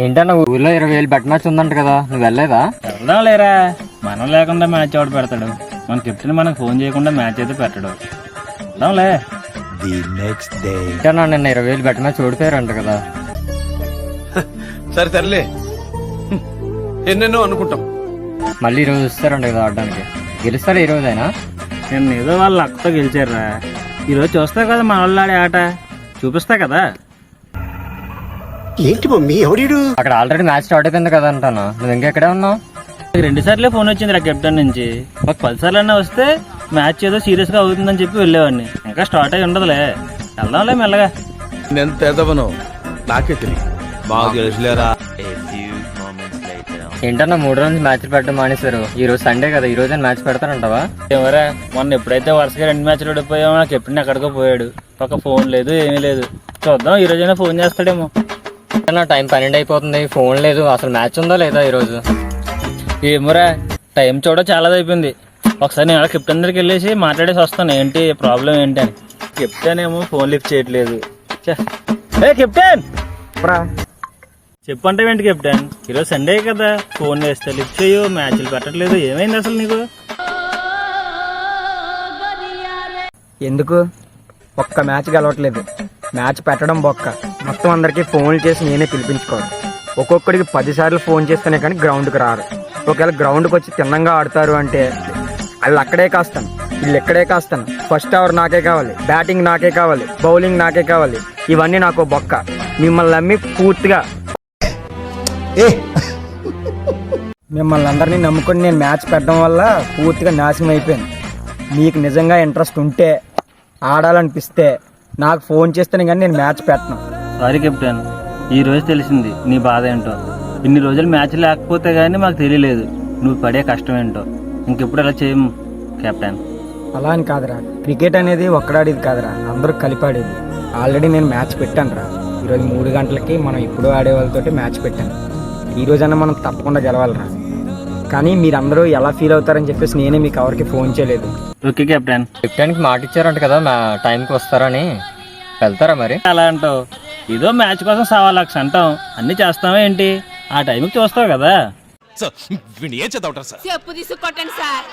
ఏంటన్నా ఊర్లో 20,000 bet match ఉందంట కదా, నువ్వు వెళ్ళలేదా? వెళ్దాం లేరా, మనం లేకుండా మ్యాచ్ ఎవడు పెడతాడు? మన కెప్టెన్ మనకు ఫోన్ చేయకుండా మ్యాచ్ అయితే పెట్టడు. వెళ్దాంలే. ఏంటన్నా నిన్న 20,000 బెట్ మ్యాచ్ ఓడిపోయారంట కదా? సరే తరలే, ఎన్నెన్నో అనుకుంటాం. మళ్ళీ ఈ రోజు వస్తారంట కదా ఆడడానికి. గెలుస్తారా ఈ రోజైనా? నేను ఏదో వాళ్ళ అక్కతో గెలిచారా, ఈరోజు చూస్తా కదా మన వాళ్ళు ఆడే ఆట, చూపిస్తా కదా. ఏంటి మమ్మీ ఎవడీడు? అక్కడ ఆల్రెడీ మ్యాచ్ స్టార్ట్ అయిపోయింది కదా అంటాను, నువ్వు ఇంకెక్కడే ఉన్నావు? 2 సార్లే ఫోన్ వచ్చింది రా కెప్టెన్ నుంచి. ఒక 10 సార్లు అన్నా వస్తే మ్యాచ్ ఏదో సీరియస్ గా అవుతుందని చెప్పి వెళ్ళేవాడిని. ఇంకా స్టార్ట్ అయి ఉండదులే, వెళ్దాంలే మెల్లగా. ఎంత ఎదవనో నాకే తెలియదు, బాగా తెలుసులేరా. ఏంటన్నా 3 రోజులు మ్యాచ్లు పెట్టడం మానేశారు, ఈ రోజు సండే కదా, ఈ రోజు మ్యాచ్ పెడతారంటావా? ఎవరా, మొన్న ఎప్పుడైతే వరుసగా 2 మ్యాచ్లు ఓడిపోయామో నా కెప్టెన్ ఎక్కడికో పోయాడు. ఒక ఫోన్ లేదు, ఏమీ లేదు. చూద్దాం ఈ రోజైనా ఫోన్ చేస్తాడేమో. టైం 12 అయిపోతుంది, ఫోన్ లేదు. అసలు మ్యాచ్ ఉందా లేదా ఈ రోజు? ఏమోరా, టైం చూడ చాలా అయిపోయింది. ఒకసారి నేను కెప్టెన్ దగ్గరికి వెళ్ళేసి మాట్లాడేసి వస్తాను, ఏంటి ప్రాబ్లం ఏంటి అని. కెప్టెన్ ఏమో ఫోన్ లిఫ్ట్ చేయట్లేదు. ఏ కెప్టెన్ చెప్పంటే ఏంటి కెప్టెన్, ఈరోజు సండే కదా, ఫోన్ వేస్తే లిఫ్ట్ చేయు, మ్యాచ్లు పెట్టట్లేదు, ఏమైంది అసలు నీకు? ఎందుకు ఒక్క మ్యాచ్ గెలవట్లేదు, మ్యాచ్ పెట్టడం బొక్క, మొత్తం అందరికీ ఫోన్లు చేసి నేనే పిలిపించుకోవాలి. ఒక్కొక్కడికి 10 సార్లు ఫోన్ చేస్తేనే కానీ గ్రౌండ్కి రారు. ఒకవేళ గ్రౌండ్కి వచ్చి తిన్నంగా ఆడతారు అంటే వాళ్ళు అక్కడే కాస్తాను, వీళ్ళు ఎక్కడే కాస్తాను. ఫస్ట్ ఓవర్ నాకే కావాలి, బ్యాటింగ్ నాకే కావాలి, బౌలింగ్ నాకే కావాలి. ఇవన్నీ నాకు బొక్క. మిమ్మల్ని నమ్మి పూర్తిగా మిమ్మల్ని అందరినీ నమ్ముకొని నేను మ్యాచ్ పెట్టడం వల్ల పూర్తిగా నాశనం అయిపోయింది. మీకు నిజంగా ఇంట్రెస్ట్ ఉంటే, ఆడాలనిపిస్తే నాకు ఫోన్ చేస్తేనే కానీ నేను మ్యాచ్ పెట్టను. సారీ కెప్టెన్, ఈ రోజు తెలిసింది నీ బాధ ఏంటో. ఇన్ని రోజులు మ్యాచ్ లేకపోతే గానీ మాకు తెలియలేదు నువ్వు పడే కష్టం ఏంటో. ఇంకెప్పుడు అలా చేయము కెప్టెన్. అలా అని కాదురా, క్రికెట్ అనేది ఒక్కడాడేది కాదురా, అందరూ కలిపాడేది. ఆల్రెడీ నేను మ్యాచ్ పెట్టాను రా. ఈరోజు 3 గంటలకి మనం ఇప్పుడు ఆడే వాళ్ళతోటి మ్యాచ్ పెట్టాను. ఈ రోజైనా మనం తప్పకుండా గెలవాలరా. కానీ మీరందరూ ఎలా ఫీల్ అవుతారని చెప్పేసి నేనే మీకు ఎవరికి ఫోన్ చేయలేదు. Okay captain. కెప్టెన్కి మాట ఇచ్చారంట కదా టైంకి వస్తారని, వెళ్తారా మరి? అలా అంటావు, ఏదో మ్యాచ్ కోసం 1,00,000 అంటాం, అన్ని చేస్తావా ఏంటి? ఆ టైంకి చూస్తావు కదా. ఏం చదవటం సార్? చెప్పు తీసుకొట్టండి సార్.